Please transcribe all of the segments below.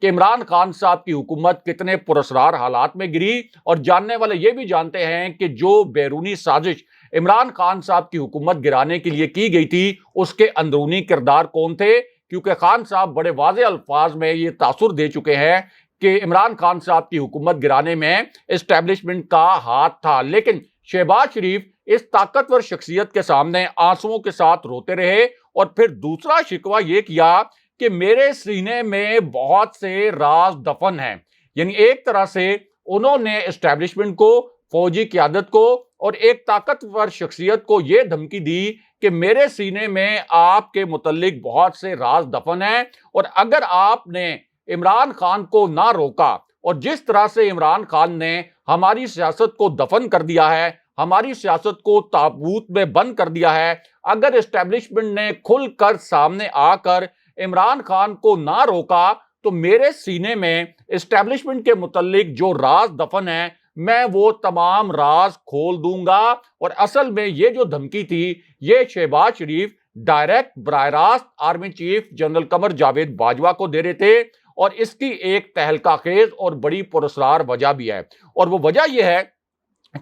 کہ عمران خان صاحب کی حکومت کتنے پراسرار حالات میں گری، اور جاننے والے یہ بھی جانتے ہیں کہ جو بیرونی سازش عمران خان صاحب کی حکومت گرانے کے لیے کی گئی تھی اس کے اندرونی کردار کون تھے، کیونکہ خان صاحب بڑے واضح الفاظ میں یہ تاثر دے چکے ہیں کہ عمران خان صاحب کی حکومت گرانے میں اسٹیبلشمنٹ کا ہاتھ تھا۔ لیکن شہباز شریف اس طاقتور شخصیت کے سامنے آنسوؤں کے ساتھ روتے رہے، اور پھر دوسرا شکوہ یہ کیا کہ میرے سینے میں بہت سے راز دفن ہیں۔ یعنی ایک طرح سے انہوں نے اسٹیبلشمنٹ کو، فوجی قیادت کو اور ایک طاقتور شخصیت کو یہ دھمکی دی کہ میرے سینے میں آپ کے متعلق بہت سے راز دفن ہیں، اور اگر آپ نے عمران خان کو نہ روکا، اور جس طرح سے عمران خان نے ہماری سیاست کو دفن کر دیا ہے، ہماری سیاست کو تابوت میں بند کر دیا ہے، اگر اسٹیبلشمنٹ نے کھل کر سامنے آ کر عمران خان کو نہ روکا تو میرے سینے میں اسٹیبلشمنٹ کے متعلق جو راز دفن ہیں میں وہ تمام راز کھول دوں گا۔ اور اصل میں یہ جو دھمکی تھی یہ شہباز شریف ڈائریکٹ براہ راست army chief general Qamar Javed Bajwa کو دے رہے تھے، اور اس کی ایک تہلکہ خیز اور بڑی پراسرار وجہ بھی ہے، اور وہ وجہ یہ ہے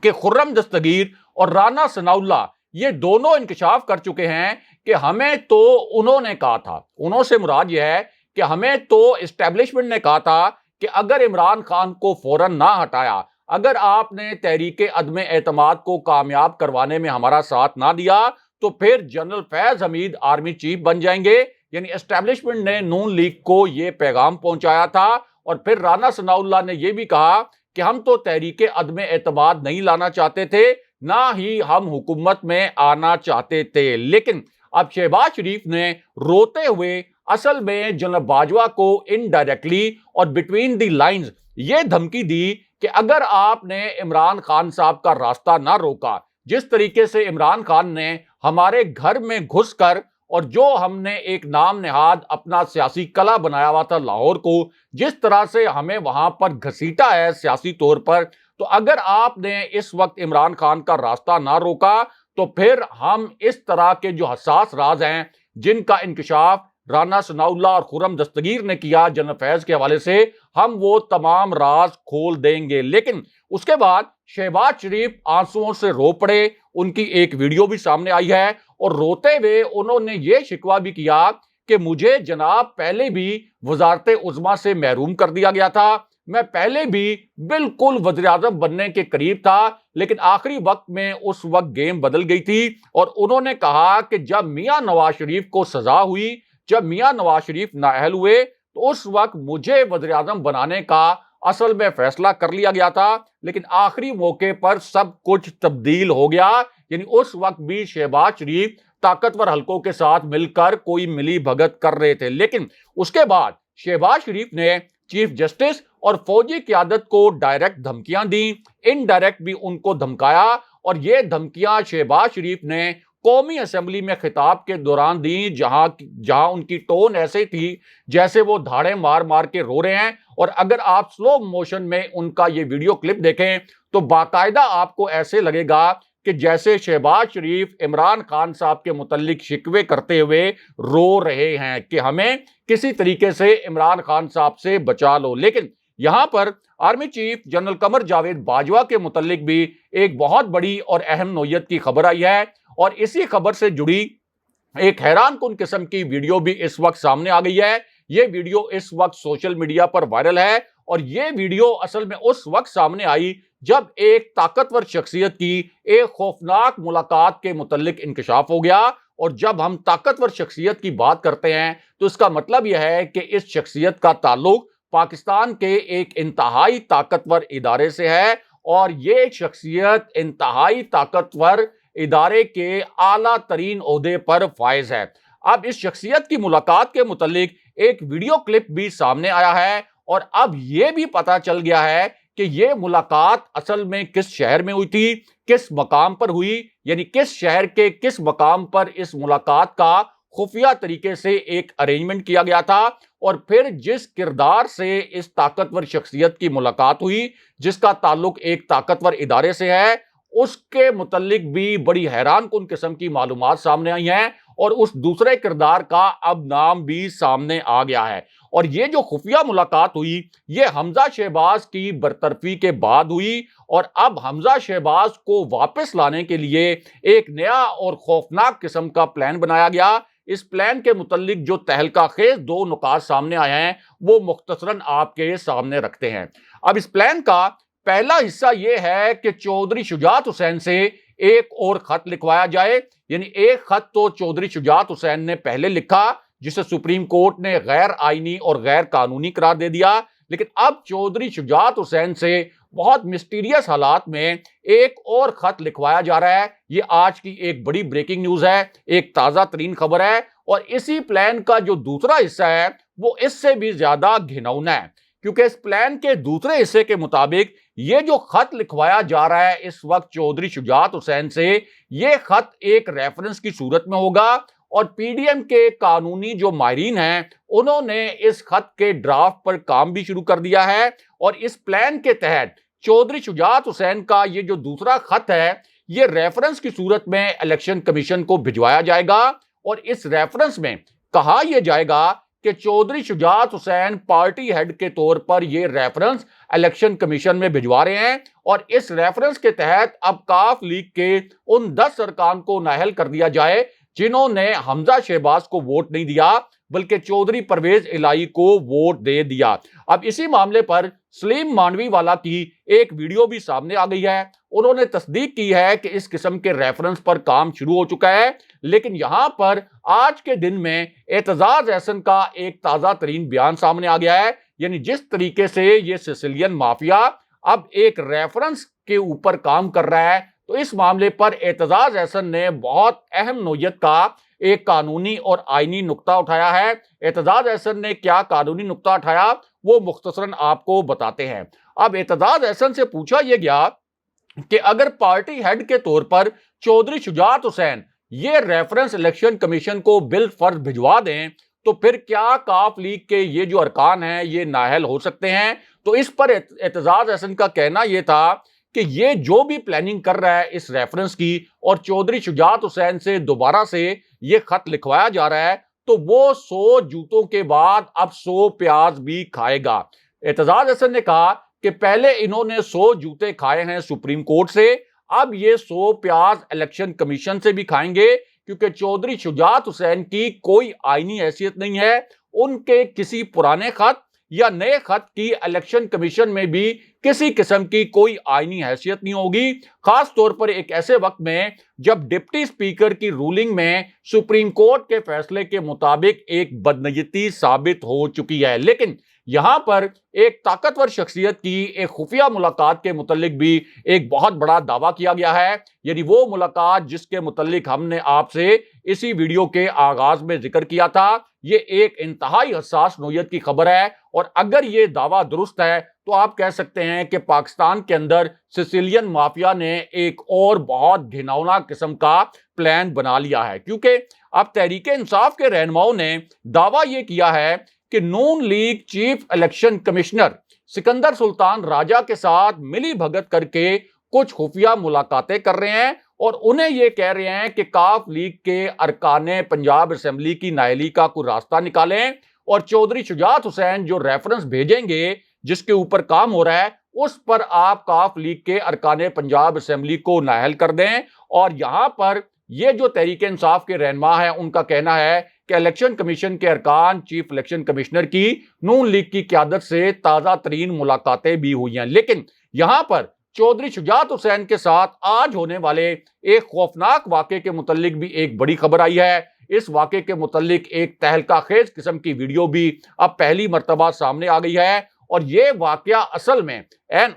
کہ خرم دستگیر اور رانا ثناء اللہ یہ دونوں انکشاف کر چکے ہیں کہ ہمیں تو انہوں نے کہا تھا، انہوں سے مراد یہ ہے کہ ہمیں تو اسٹیبلشمنٹ نے کہا تھا کہ اگر عمران خان کو فوراً نہ ہٹایا، اگر آپ نے تحریک عدم اعتماد کو کامیاب کروانے میں ہمارا ساتھ نہ دیا تو پھر جنرل فیض حمید آرمی چیف بن جائیں گے۔ یعنی اسٹیبلشمنٹ نے نون لیگ کو یہ پیغام پہنچایا تھا، اور پھر رانا ثناء اللہ نے یہ بھی کہا کہ ہم تو تحریک عدم اعتماد نہیں لانا چاہتے تھے، نہ ہی ہم حکومت میں آنا چاہتے تھے۔ لیکن اب شہباز شریف نے روتے ہوئے اصل میں جنرل باجوہ کو انڈائریکٹلی اور بٹوین دی لائنز یہ دھمکی دی کہ اگر آپ نے عمران خان صاحب کا راستہ نہ روکا، جس طریقے سے عمران خان نے ہمارے گھر میں گھس کر اور جو ہم نے ایک نام نہاد اپنا سیاسی قلعہ بنایا ہوا تھا لاہور کو، جس طرح سے ہمیں وہاں پر گھسیٹا ہے سیاسی طور پر، تو اگر آپ نے اس وقت عمران خان کا راستہ نہ روکا تو پھر ہم اس طرح کے جو حساس راز ہیں جن کا انکشاف رانا ثناء اللہ اور خرم دستگیر نے کیا جنرل فیض کے حوالے سے، ہم وہ تمام راز کھول دیں گے۔ لیکن اس کے بعد شہباز شریف آنسوؤں سے رو پڑے، ان کی ایک ویڈیو بھی سامنے آئی ہے، اور روتے ہوئے انہوں نے یہ شکوہ بھی کیا کہ مجھے جناب پہلے بھی وزارت عظمیٰ سے محروم کر دیا گیا تھا، میں پہلے بھی بالکل وزیر اعظم بننے کے قریب تھا، لیکن آخری وقت میں اس وقت گیم بدل گئی تھی۔ اور انہوں نے کہا کہ جب میاں نواز شریف کو سزا ہوئی، جب میاں نواز شریف نااہل ہوئے تو اس وقت مجھے وزیر اعظم بنانے کا اصل میں فیصلہ کر لیا گیا تھا، لیکن آخری موقع پر سب کچھ تبدیل ہو گیا۔ یعنی اس وقت بھی شہباز شریف طاقتور حلقوں کے ساتھ مل کر کوئی ملی بھگت کر رہے تھے، لیکن اس کے بعد شہباز شریف نے چیف جسٹس اور فوجی قیادت کو ڈائریکٹ دھمکیاں دیں، انڈائریکٹ بھی ان کو دھمکایا، اور یہ دھمکیاں شہباز شریف نے قومی اسمبلی میں خطاب کے دوران دیں، جہاں ان کی ٹون ایسے تھی جیسے وہ دھاڑے مار مار کے رو رہے ہیں۔ اور اگر آپ سلو موشن میں ان کا یہ ویڈیو کلپ دیکھیں تو باقاعدہ آپ کو ایسے لگے گا کہ جیسے شہباز شریف عمران خان صاحب کے متعلق شکوے کرتے ہوئے رو رہے ہیں کہ ہمیں کسی طریقے سے عمران خان صاحب سے بچا لو۔ لیکن یہاں پر army chief general Qamar Javed Bajwa کے متعلق بھی ایک بہت بڑی اور اہم نوعیت کی خبر آئی ہے، اور اسی خبر سے جڑی ایک حیران کن قسم کی ویڈیو بھی اس وقت سامنے آ گئی ہے۔ یہ ویڈیو اس وقت سوشل میڈیا پر وائرل ہے، اور یہ ویڈیو اصل میں اس وقت سامنے آئی جب ایک طاقتور شخصیت کی ایک خوفناک ملاقات کے متعلق انکشاف ہو گیا۔ اور جب ہم طاقتور شخصیت کی بات کرتے ہیں تو اس کا مطلب یہ ہے کہ اس شخصیت کا تعلق پاکستان کے ایک انتہائی طاقتور ادارے سے ہے، اور یہ شخصیت انتہائی طاقتور ادارے کے اعلیٰ ترین عہدے پر فائز ہے۔ اب اس شخصیت کی ملاقات کے متعلق ایک ویڈیو کلپ بھی سامنے آیا ہے، اور اب یہ بھی پتا چل گیا ہے کہ یہ ملاقات اصل میں کس شہر میں ہوئی تھی، کس مقام پر ہوئی، یعنی کس شہر کے کس مقام پر اس ملاقات کا خفیہ طریقے سے ایک ارینجمنٹ کیا گیا تھا، اور پھر جس کردار سے اس طاقتور شخصیت کی ملاقات ہوئی جس کا تعلق ایک طاقتور ادارے سے ہے، اس کے متعلق بھی بڑی حیران کن قسم کی معلومات سامنے آئی ہیں، اور اس دوسرے کردار کا اب نام بھی سامنے آ گیا ہے۔ اور یہ جو خفیہ ملاقات ہوئی یہ حمزہ شہباز کی برطرفی کے بعد ہوئی، اور اب حمزہ شہباز کو واپس لانے کے لیے ایک نیا اور خوفناک قسم کا پلان بنایا گیا۔ اس پلان کے متعلق جو تہلکہ خیز دو نکات سامنے آئے ہیں وہ مختصراً آپ کے سامنے رکھتے ہیں۔ اب اس پلان کا پہلا حصہ یہ ہے کہ چودھری شجاعت حسین سے ایک اور خط لکھوایا جائے، یعنی ایک خط تو چودھری شجاعت حسین نے پہلے لکھا جسے سپریم کورٹ نے غیر آئینی اور غیر قانونی قرار دے دیا، لیکن اب چودھری شجاعت حسین سے بہت مسٹیریس حالات میں ایک اور خط لکھوایا جا رہا ہے۔ یہ آج کی ایک بڑی بریکنگ نیوز ہے، ایک تازہ ترین خبر ہے، اور اسی پلان کا جو دوسرا حصہ ہے وہ اس سے بھی زیادہ گھناؤنا ہے، کیونکہ اس پلان کے دوسرے حصے کے مطابق یہ جو خط لکھوایا جا رہا ہے اس وقت چودھری شجاعت حسین سے، یہ خط ایک ریفرنس کی صورت میں ہوگا، اور پی ڈی ایم کے قانونی جو ماہرین ہیں انہوں نے اس خط کے ڈرافٹ پر کام بھی شروع کر دیا ہے، اور اس پلان کے تحت چودھری شجاعت حسین کا یہ جو دوسرا خط ہے یہ ریفرنس کی صورت میں الیکشن کمیشن کو بھجوایا جائے گا، اور اس ریفرنس میں کہا یہ جائے گا کہ چودھری شجاعت حسین پارٹی ہیڈ کے طور پر یہ ریفرنس الیکشن کمیشن میں بھجوا رہے ہیں، اور اس ریفرنس کے تحت اب کاف لیگ کے ان 10 ارکان کو نااہل کر دیا جائے جنہوں نے حمزہ شہباز کو ووٹ نہیں دیا بلکہ چودھری پرویز الہی کو ووٹ دے دیا۔ اب اسی معاملے پر سلیم مانوی والا کی ایک ویڈیو بھی سامنے آ گئی ہے، انہوں نے تصدیق کی ہے کہ اس قسم کے ریفرنس پر کام شروع ہو چکا ہے، لیکن یہاں پر آج کے دن میں اعتزاز احسن کا ایک تازہ ترین بیان سامنے آ گیا ہے، یعنی جس طریقے سے یہ سسیلین مافیا اب ایک ریفرنس کے اوپر کام کر رہا ہے، تو اس معاملے پر اعتزاز احسن نے بہت اہم نوعیت کا ایک قانونی اور آئینی نقطہ اٹھایا ہے۔ اعتزاز احسن نے کیا قانونی نقطہ اٹھایا وہ مختصراً آپ کو بتاتے ہیں۔ اب اعتزاز احسن سے پوچھا یہ گیا کہ اگر پارٹی ہیڈ کے طور پر چودھری شجاعت حسین یہ ریفرنس الیکشن کمیشن کو بالفرض بھجوا دیں تو پھر کیا کاف لیگ کے یہ جو ارکان ہیں یہ نااہل ہو سکتے ہیں؟ تو اس پر اعتزاز احسن کا کہنا یہ تھا کہ یہ جو بھی پلاننگ کر رہا ہے اس ریفرنس کی اور چودھری شجاعت حسین سے دوبارہ سے یہ خط لکھوایا جا رہا ہے تو وہ 100 جوتوں کے بعد اب 100 پیاز بھی کھائے گا۔ اعتزاز احسن نے کہا کہ پہلے انہوں نے 100 جوتے کھائے ہیں سپریم کورٹ سے، اب یہ 100 پیاز الیکشن کمیشن سے بھی کھائیں گے، کیونکہ چودھری شجاعت حسین کی کوئی آئینی حیثیت نہیں ہے، ان کے کسی پرانے خط یا نئے خط کی الیکشن کمیشن میں بھی کسی قسم کی کوئی آئینی حیثیت نہیں ہوگی، خاص طور پر ایک ایسے وقت میں جب ڈپٹی اسپیکر کی رولنگ میں سپریم کورٹ کے فیصلے کے مطابق ایک بدنیتی ثابت ہو چکی ہے۔ لیکن یہاں پر ایک طاقتور شخصیت کی ایک خفیہ ملاقات کے متعلق بھی ایک بہت بڑا دعویٰ کیا گیا ہے، یعنی وہ ملاقات جس کے متعلق ہم نے آپ سے اسی ویڈیو کے آغاز میں ذکر کیا تھا۔ یہ ایک انتہائی حساس نوعیت کی خبر ہے، اور اگر یہ دعویٰ درست ہے تو آپ کہہ سکتے ہیں کہ پاکستان کے اندر سسیلین مافیا نے ایک اور بہت گھناؤنا قسم کا پلان بنا لیا ہے، کیونکہ اب تحریک انصاف کے رہنماؤں نے دعویٰ یہ کیا ہے کہ Noon league chief election commissioner Sikandar Sultan Raja کے ساتھ ملی بھگت کر کے کچھ خفیہ ملاقاتیں کر رہے ہیں، اور انہیں یہ کہہ رہے ہیں کہ کاف لیگ کے ارکان پنجاب اسمبلی کی نااہلی کا کوئی راستہ نکالیں، اور چودھری شجاعت حسین جو ریفرنس بھیجیں گے جس کے اوپر کام ہو رہا ہے اس پر آپ کاف لیگ کے ارکان پنجاب اسمبلی کو نااہل کر دیں۔ اور یہاں پر یہ جو تحریک انصاف کے رہنما ہیں ان کا کہنا ہے کہ الیکشن کمیشن کے ارکان چیف الیکشن کمشنر کی نون لیگ کی قیادت سے تازہ ترین ملاقاتیں بھی ہوئی ہیں، لیکن یہاں پر چودھری شجاعت حسین کے ساتھ آج ہونے والے ایک خوفناک واقعے کے متعلق بھی ایک بڑی خبر آئی ہے۔ اس واقعے کے متعلق ایک تہلکہ خیز قسم کی ویڈیو بھی اب پہلی مرتبہ سامنے آ گئی ہے، اور یہ واقعہ اصل میں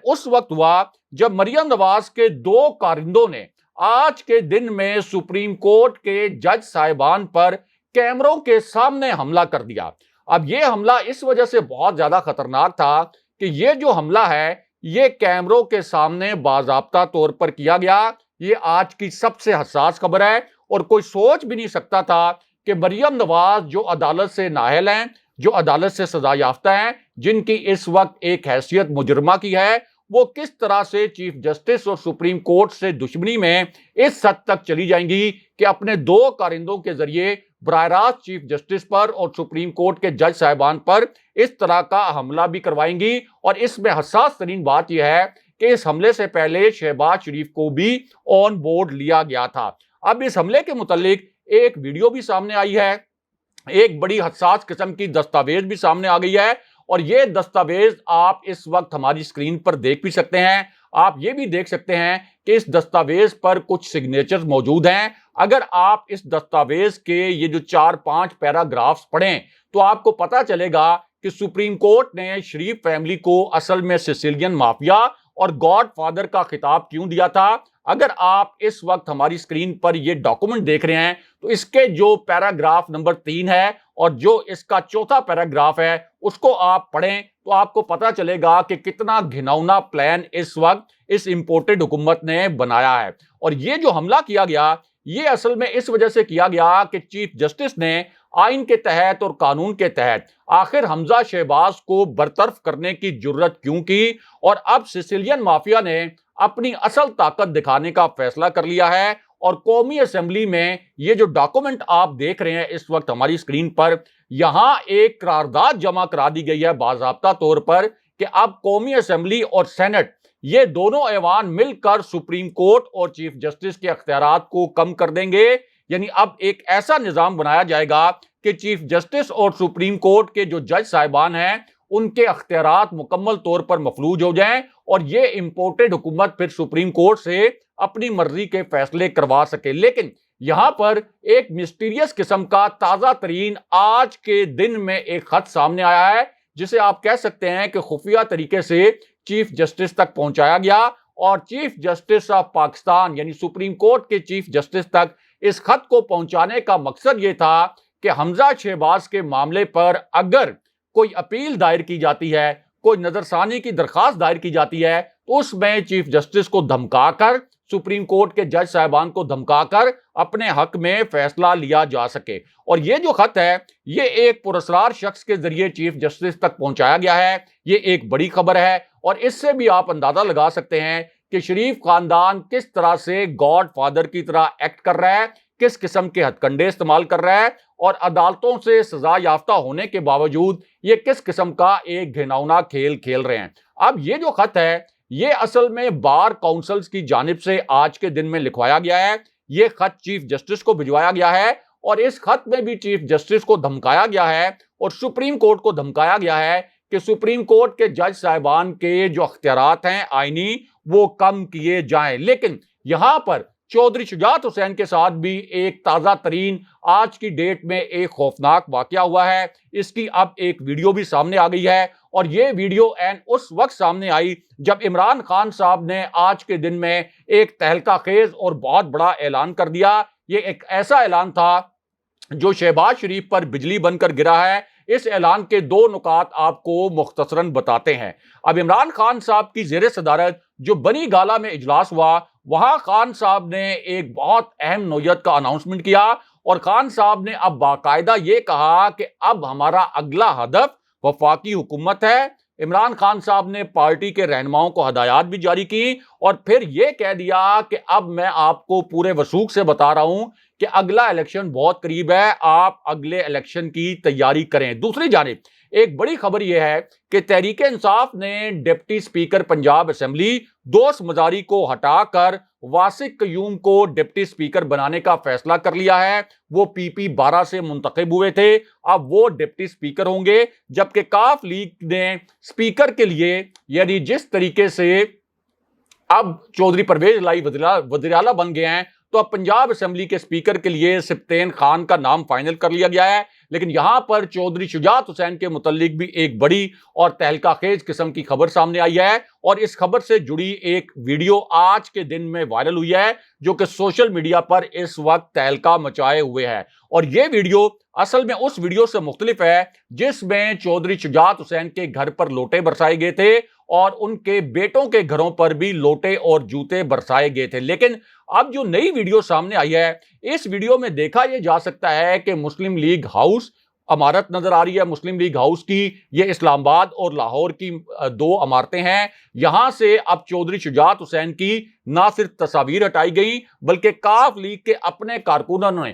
اس وقت ہوا جب مریم نواز کے 2 کارندوں نے آج کے دن میں سپریم کورٹ کے جج صاحبان پر کیمروں کے سامنے حملہ کر دیا۔ اب یہ حملہ اس وجہ سے بہت زیادہ خطرناک تھا کہ یہ جو حملہ ہے یہ کیمروں کے سامنے باضابطہ طور پر کیا گیا۔ یہ آج کی سب سے حساس خبر ہے، اور کوئی سوچ بھی نہیں سکتا تھا کہ مریم نواز جو عدالت سے نااہل ہیں، جو عدالت سے سزا یافتہ ہیں، جن کی اس وقت ایک حیثیت مجرمہ کی ہے، وہ کس طرح سے چیف جسٹس اور سپریم کورٹ سے دشمنی میں اس حد تک چلی جائیں گی کہ اپنے 2 کارندوں کے ذریعے براہ راست چیف جسٹس پر اور سپریم کورٹ کے جج صاحبان پر اس طرح کا حملہ بھی کروائیں گی. اور اس میں حساس ترین بات یہ ہے کہ اس حملے سے پہلے شہباز شریف کو بھی آن بورڈ لیا گیا تھا. اب اس حملے کے متعلق ایک ویڈیو بھی سامنے آئی ہے, ایک بڑی حساس قسم کی دستاویز بھی سامنے آ گئی ہے, اور یہ دستاویز آپ اس وقت ہماری اسکرین پر دیکھ بھی سکتے ہیں. آپ یہ بھی دیکھ سکتے ہیں کہ اس دستاویز پر کچھ سگنیچرز موجود ہیں. اگر آپ اس دستاویز کے یہ جو 4-5 پیراگرافز پڑھیں تو آپ کو پتا چلے گا کہ سپریم کورٹ نے شریف فیملی کو اصل میں سسیلین مافیا اور گاڈ فادر کا خطاب کیوں دیا تھا. اگر آپ اس وقت ہماری اسکرین پر یہ ڈاکومنٹ دیکھ رہے ہیں تو اس کے جو پیراگراف نمبر 3 ہے اور جو اس کا چوتھا پیراگراف ہے اس کو آپ پڑھیں تو آپ کو پتا چلے گا کہ کتنا گھناؤنا پلان اس وقت اس امپورٹڈ حکومت نے بنایا ہے. اور یہ جو حملہ کیا گیا یہ اصل میں اس وجہ سے کیا گیا کہ چیف جسٹس نے آئین کے تحت اور قانون کے تحت آخر حمزہ شہباز کو برطرف کرنے کی جرت کیوں کی, اور اب سسیلین مافیا نے اپنی اصل طاقت دکھانے کا فیصلہ کر لیا ہے. اور قومی اسمبلی میں یہ جو ڈاکومنٹ آپ دیکھ رہے ہیں اس وقت ہماری اسکرین پر, یہاں ایک قرارداد جمع کرا دی گئی ہے باضابطہ طور پر کہ اب قومی اسمبلی اور سینٹ یہ دونوں ایوان مل کر سپریم کورٹ اور چیف جسٹس کے اختیارات کو کم کر دیں گے. یعنی اب ایک ایسا نظام بنایا جائے گا کہ چیف جسٹس اور سپریم کورٹ کے جو جج صاحبان ہیں ان کے اختیارات مکمل طور پر مفلوج ہو جائیں اور یہ امپورٹڈ حکومت پھر سپریم کورٹ سے اپنی مرضی کے فیصلے کروا سکے. لیکن یہاں پر ایک مسٹیریس قسم کا تازہ ترین آج کے دن میں ایک خط سامنے آیا ہے جسے آپ کہہ سکتے ہیں کہ خفیہ طریقے سے چیف جسٹس تک پہنچایا گیا, اور چیف جسٹس آف پاکستان یعنی سپریم کورٹ کے چیف جسٹس تک اس خط کو پہنچانے کا مقصد یہ تھا کہ حمزہ شہباز کے معاملے پر اگر کوئی اپیل دائر کی جاتی ہے, کوئی نظر ثانی کی درخواست دائر کی جاتی ہے تو اس میں چیف جسٹس کو دھمکا کر, سپریم کورٹ کے جج صاحبان کو دھمکا کر اپنے حق میں فیصلہ لیا جا سکے. اور یہ جو خط ہے یہ ایک پراسرار شخص کے ذریعے چیف جسٹس تک پہنچایا گیا ہے. یہ ایک بڑی خبر ہے اور اس سے بھی آپ اندازہ لگا سکتے ہیں کہ شریف خاندان کس طرح سے گاڈ فادر کی طرح ایکٹ کر رہا ہے, کس قسم کے ہتھ کنڈے استعمال کر رہا ہے, اور عدالتوں سے سزا یافتہ ہونے کے باوجود یہ کس قسم کا ایک گھناؤنا کھیل کھیل رہے ہیں. اب یہ جو خط ہے یہ اصل میں بار کونسلز کی جانب سے آج کے دن میں لکھوایا گیا ہے. یہ خط چیف جسٹس کو بھجوایا گیا ہے اور اس خط میں بھی چیف جسٹس کو دھمکایا گیا ہے اور سپریم کورٹ کو دھمکایا گیا ہے کہ سپریم کورٹ کے جج صاحبان کے جو اختیارات ہیں آئینی وہ کم کیے جائیں. لیکن یہاں پر چودھری شجاعت حسین کے ساتھ بھی ایک تازہ ترین آج کی ڈیٹ میں ایک خوفناک واقعہ ہوا ہے. اس کی اب ایک ویڈیو بھی سامنے آ گئی ہے اور یہ ویڈیو اس وقت سامنے آئی جب عمران خان صاحب نے آج کے دن میں ایک تہلکہ خیز اور بہت بڑا اعلان کر دیا. یہ ایک ایسا اعلان تھا جو شہباز شریف پر بجلی بن کر گرا ہے. اس اعلان کے 2 نکات آپ کو مختصراً بتاتے ہیں. اب عمران خان صاحب کی زیر صدارت جو بنی گالہ میں اجلاس ہوا وہاں خان صاحب نے ایک بہت اہم نوعیت کا اناؤنسمنٹ کیا اور خان صاحب نے اب باقاعدہ یہ کہا کہ اب ہمارا اگلا ہدف وفاقی حکومت ہے. عمران خان صاحب نے پارٹی کے رہنماؤں کو ہدایات بھی جاری کی اور پھر یہ کہہ دیا کہ اب میں آپ کو پورے وثوق سے بتا رہا ہوں کہ اگلا الیکشن بہت قریب ہے, آپ اگلے الیکشن کی تیاری کریں. دوسری جانب ایک بڑی خبر یہ ہے کہ تحریک انصاف نے ڈپٹی سپیکر پنجاب اسمبلی دوست مزاری کو ہٹا کر واسق قیوم کو ڈپٹی سپیکر بنانے کا فیصلہ کر لیا ہے. وہ PP 12 سے منتخب ہوئے تھے, اب وہ ڈپٹی سپیکر ہوں گے. جبکہ کاف لیگ نے سپیکر کے لیے یعنی جس طریقے سے اب چودھری پرویز الہی وزیر اعلیٰ بن گئے ہیں تو اب پنجاب اسمبلی کے سپیکر کے لیے سبطین خان کا نام فائنل کر لیا گیا ہے. لیکن یہاں پر چودھری شجاعت حسین کے متعلق بھی ایک بڑی اور تہلکہ خیز قسم کی خبر سامنے آئی ہے اور اس خبر سے جڑی ایک ویڈیو آج کے دن میں وائرل ہوئی ہے جو کہ سوشل میڈیا پر اس وقت تہلکہ مچائے ہوئے ہے. اور یہ ویڈیو اصل میں اس ویڈیو سے مختلف ہے جس میں چودھری شجاعت حسین کے گھر پر لوٹے برسائے گئے تھے اور ان کے بیٹوں کے گھروں پر بھی لوٹے اور جوتے برسائے گئے تھے. لیکن اب جو نئی ویڈیو سامنے آئی ہے اس ویڈیو میں دیکھا یہ جا سکتا ہے کہ مسلم لیگ ہاؤس عمارت نظر آ رہی ہے. مسلم لیگ ہاؤس کی یہ اسلام آباد اور لاہور کی 2 عمارتیں ہیں. یہاں سے اب چودھری شجاعت حسین کی نہ صرف تصاویر ہٹائی گئی بلکہ کاف لیگ کے اپنے کارکنوں نے